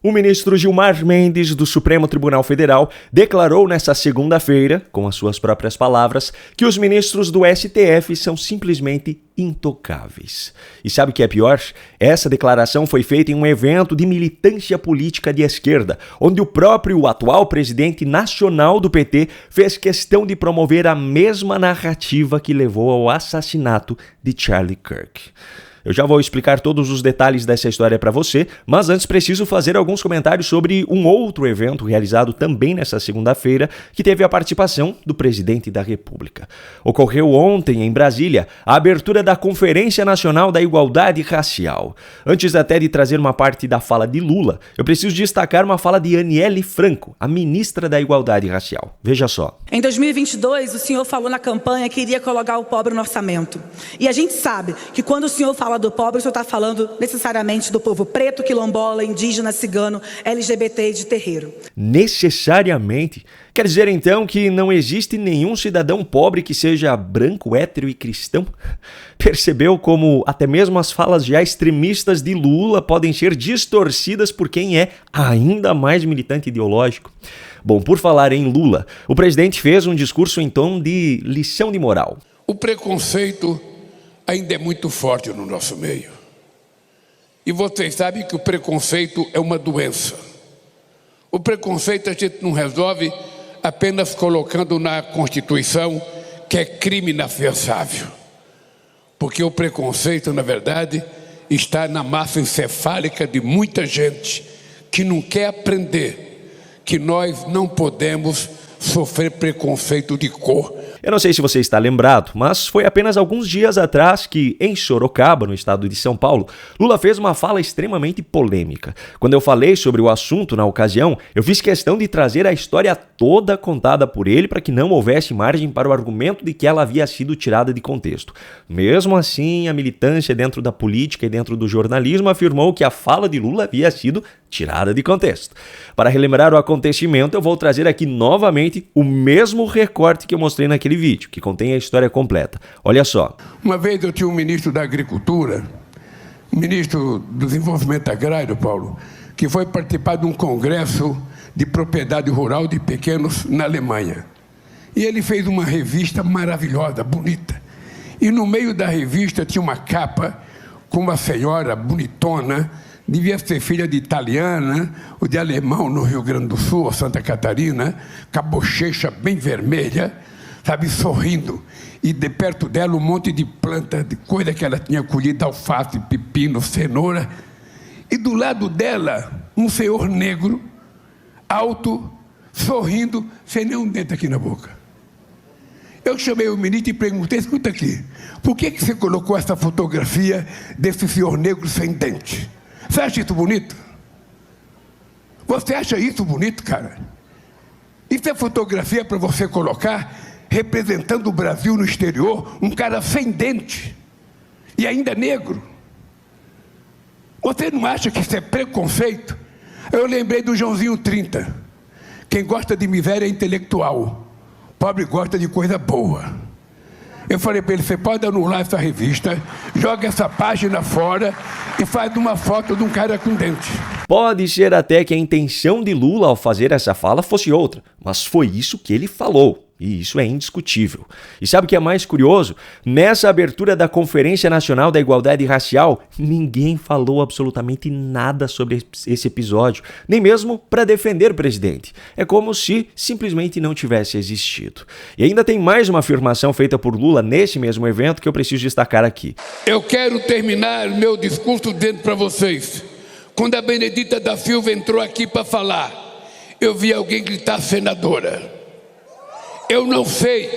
O ministro Gilmar Mendes, do Supremo Tribunal Federal, declarou nesta segunda-feira, com as suas próprias palavras, que os ministros do STF são simplesmente intocáveis. E sabe o que é pior? Essa declaração foi feita em um evento de militância política de esquerda, onde o próprio atual presidente nacional do PT fez questão de promover a mesma narrativa que levou ao assassinato de Charlie Kirk. Eu já vou explicar todos os detalhes dessa história para você, mas antes preciso fazer alguns comentários sobre um outro evento realizado também nesta segunda-feira, que teve a participação do presidente da República. Ocorreu ontem, em Brasília, a abertura da Conferência Nacional da Igualdade Racial. Antes até de trazer uma parte da fala de Lula, eu preciso destacar uma fala de Aniele Franco, a ministra da Igualdade Racial. Veja só. Em 2022, o senhor falou na campanha que iria colocar o pobre no orçamento. E a gente sabe que quando o senhor fala do pobre, o senhor está falando necessariamente do povo preto, quilombola, indígena, cigano, LGBT e de terreiro. Necessariamente? Quer dizer então que não existe nenhum cidadão pobre que seja branco, hétero e cristão? Percebeu como até mesmo as falas já extremistas de Lula podem ser distorcidas por quem é ainda mais militante ideológico? Bom, por falar em Lula, o presidente fez um discurso em tom de lição de moral. O preconceito ainda é muito forte no nosso meio. E vocês sabem que o preconceito é uma doença. O preconceito a gente não resolve apenas colocando na Constituição que é crime inafiançável. Porque o preconceito, na verdade, está na massa encefálica de muita gente que não quer aprender que nós não podemos sofrer preconceito de cor. Eu não sei se você está lembrado, mas foi apenas alguns dias atrás que, em Sorocaba, no estado de São Paulo, Lula fez uma fala extremamente polêmica. Quando eu falei sobre o assunto na ocasião, eu fiz questão de trazer a história toda contada por ele para que não houvesse margem para o argumento de que ela havia sido tirada de contexto. Mesmo assim, a militância dentro da política e dentro do jornalismo afirmou que a fala de Lula havia sido tirada de contexto. Para relembrar o acontecimento, eu vou trazer aqui novamente o mesmo recorte que eu mostrei naquele vídeo, que contém a história completa. Olha só. Uma vez eu tinha um ministro da Agricultura, ministro do Desenvolvimento Agrário, Paulo, que foi participar de um congresso de propriedade rural de pequenos na Alemanha. E ele fez uma revista maravilhosa, bonita. E no meio da revista tinha uma capa com uma senhora bonitona, devia ser filha de italiana ou de alemão no Rio Grande do Sul, ou Santa Catarina, com a bochecha bem vermelha, sabe, sorrindo. E de perto dela um monte de planta, de coisa que ela tinha colhido, alface, pepino, cenoura. E do lado dela, um senhor negro, alto, sorrindo, sem nenhum dente aqui na boca. Eu chamei o ministro e perguntei, escuta aqui, por que você colocou essa fotografia desse senhor negro sem dente? Você acha isso bonito? Você acha isso bonito, cara? Isso é fotografia para você colocar representando o Brasil no exterior, um cara sem dente e ainda negro? Você não acha que isso é preconceito? Eu lembrei do Joãozinho 30. Quem gosta de miséria é intelectual, pobre gosta de coisa boa. Eu falei para ele, você pode anular essa revista, joga essa página fora e faz uma foto de um cara com dente. Pode ser até que a intenção de Lula ao fazer essa fala fosse outra, mas foi isso que ele falou. E isso é indiscutível. E sabe o que é mais curioso? Nessa abertura da Conferência Nacional da Igualdade Racial, ninguém falou absolutamente nada sobre esse episódio, nem mesmo para defender o presidente. É como se simplesmente não tivesse existido. E ainda tem mais uma afirmação feita por Lula nesse mesmo evento que eu preciso destacar aqui. Eu quero terminar meu discurso dizendo para vocês, quando a Benedita da Silva entrou aqui para falar, eu vi alguém gritar senadora. Eu não sei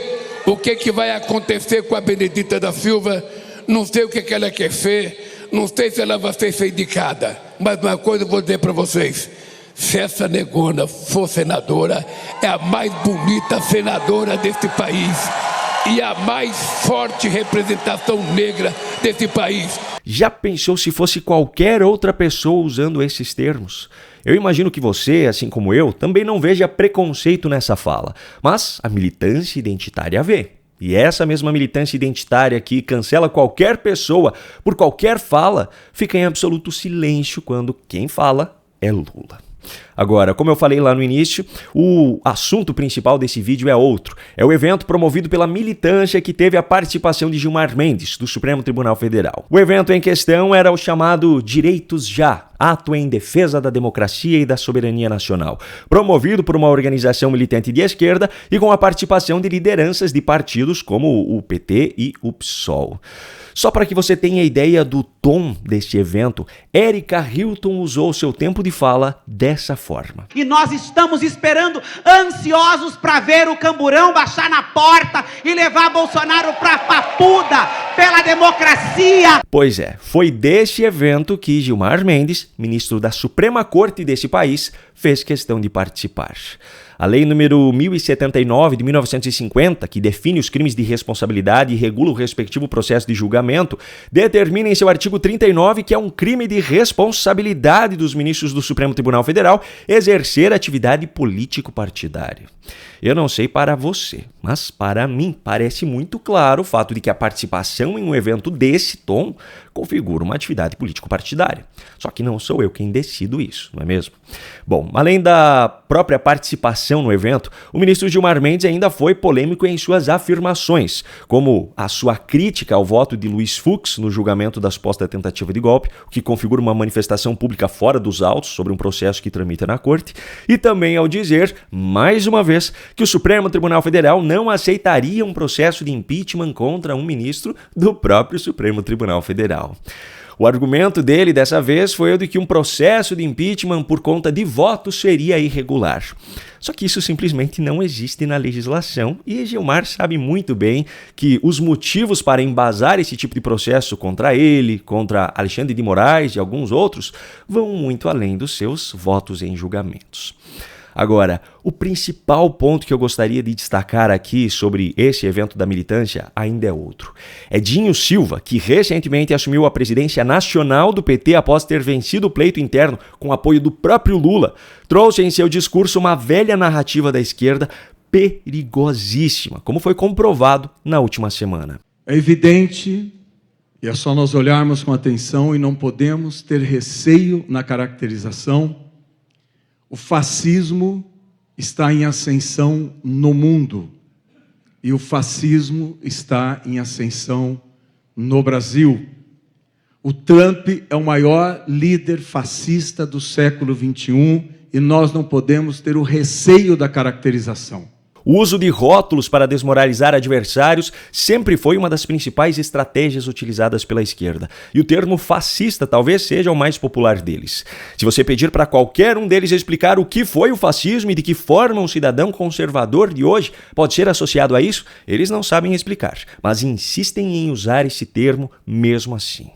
o que vai acontecer com a Benedita da Silva, não sei o que ela quer ser, não sei se ela vai ser indicada, mas uma coisa eu vou dizer para vocês, se essa negona for senadora, é a mais bonita senadora desse país e a mais forte representação negra desse país. Já pensou se fosse qualquer outra pessoa usando esses termos? Eu imagino que você, assim como eu, também não veja preconceito nessa fala, mas a militância identitária vê. E essa mesma militância identitária que cancela qualquer pessoa por qualquer fala, fica em absoluto silêncio quando quem fala é Lula. Agora, como eu falei lá no início, o assunto principal desse vídeo é outro. É o evento promovido pela militância que teve a participação de Gilmar Mendes, do Supremo Tribunal Federal. O evento em questão era o chamado Direitos Já, ato em defesa da democracia e da soberania nacional, promovido por uma organização militante de esquerda e com a participação de lideranças de partidos como o PT e o PSOL. Só para que você tenha ideia do tom deste evento, Érica Hilton usou seu tempo de fala dessa forma. E nós estamos esperando, ansiosos para ver o Camburão baixar na porta e levar Bolsonaro para Papuda pela democracia. Pois é, foi deste evento que Gilmar Mendes, ministro da Suprema Corte desse país, fez questão de participar. A Lei número 1079 de 1950, que define os crimes de responsabilidade e regula o respectivo processo de julgamento, determina em seu artigo 39 que é um crime de responsabilidade dos ministros do Supremo Tribunal Federal exercer atividade político-partidária. Eu não sei para você, mas para mim parece muito claro o fato de que a participação em um evento desse tom configura uma atividade político-partidária. Só que não sou eu quem decido isso, não é mesmo? Bom, além da própria participação no evento, o ministro Gilmar Mendes ainda foi polêmico em suas afirmações, como a sua crítica ao voto de Luiz Fux no julgamento da suposta tentativa de golpe, o que configura uma manifestação pública fora dos autos sobre um processo que tramita na corte, e também ao dizer, mais uma vez, que o Supremo Tribunal Federal não aceitaria um processo de impeachment contra um ministro do próprio Supremo Tribunal Federal. O argumento dele dessa vez foi o de que um processo de impeachment por conta de votos seria irregular. Só que isso simplesmente não existe na legislação e Gilmar sabe muito bem que os motivos para embasar esse tipo de processo contra ele, contra Alexandre de Moraes e alguns outros, vão muito além dos seus votos em julgamentos. Agora, o principal ponto que eu gostaria de destacar aqui sobre esse evento da militância ainda é outro. É Dinho Silva, que recentemente assumiu a presidência nacional do PT após ter vencido o pleito interno com apoio do próprio Lula, trouxe em seu discurso uma velha narrativa da esquerda perigosíssima, como foi comprovado na última semana. É evidente, e é só nós olharmos com atenção e não podemos ter receio na caracterização. O fascismo está em ascensão no mundo e o fascismo está em ascensão no Brasil. O Trump é o maior líder fascista do século XXI e nós não podemos ter o receio da caracterização. O uso de rótulos para desmoralizar adversários sempre foi uma das principais estratégias utilizadas pela esquerda. E o termo fascista talvez seja o mais popular deles. Se você pedir para qualquer um deles explicar o que foi o fascismo e de que forma um cidadão conservador de hoje pode ser associado a isso, eles não sabem explicar, mas insistem em usar esse termo mesmo assim.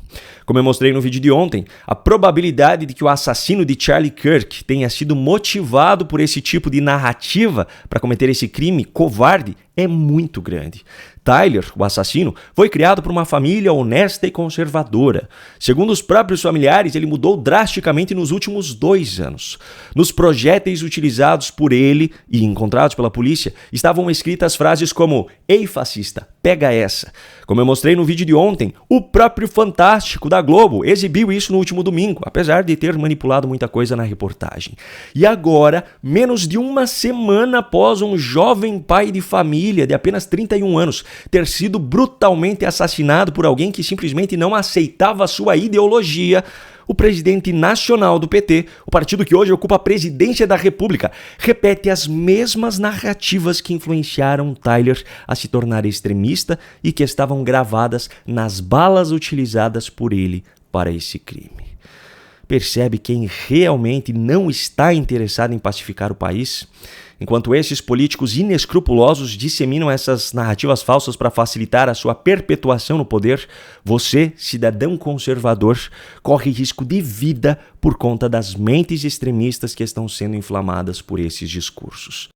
Como eu mostrei no vídeo de ontem, a probabilidade de que o assassino de Charlie Kirk tenha sido motivado por esse tipo de narrativa para cometer esse crime covarde é muito grande. Tyler, o assassino, foi criado por uma família honesta e conservadora. Segundo os próprios familiares, ele mudou drasticamente nos últimos 2 anos. Nos projéteis utilizados por ele e encontrados pela polícia, estavam escritas frases como "Ei, fascista, pega essa". Como eu mostrei no vídeo de ontem, o próprio Fantástico da Globo exibiu isso no último domingo, apesar de ter manipulado muita coisa na reportagem. E agora, menos de uma semana após um jovem pai de família de apenas 31 anos ter sido brutalmente assassinado por alguém que simplesmente não aceitava a sua ideologia, o presidente nacional do PT, o partido que hoje ocupa a presidência da República, repete as mesmas narrativas que influenciaram Tyler a se tornar extremista e que estavam gravadas nas balas utilizadas por ele para esse crime. Percebe quem realmente não está interessado em pacificar o país? Enquanto esses políticos inescrupulosos disseminam essas narrativas falsas para facilitar a sua perpetuação no poder, você, cidadão conservador, corre risco de vida por conta das mentes extremistas que estão sendo inflamadas por esses discursos.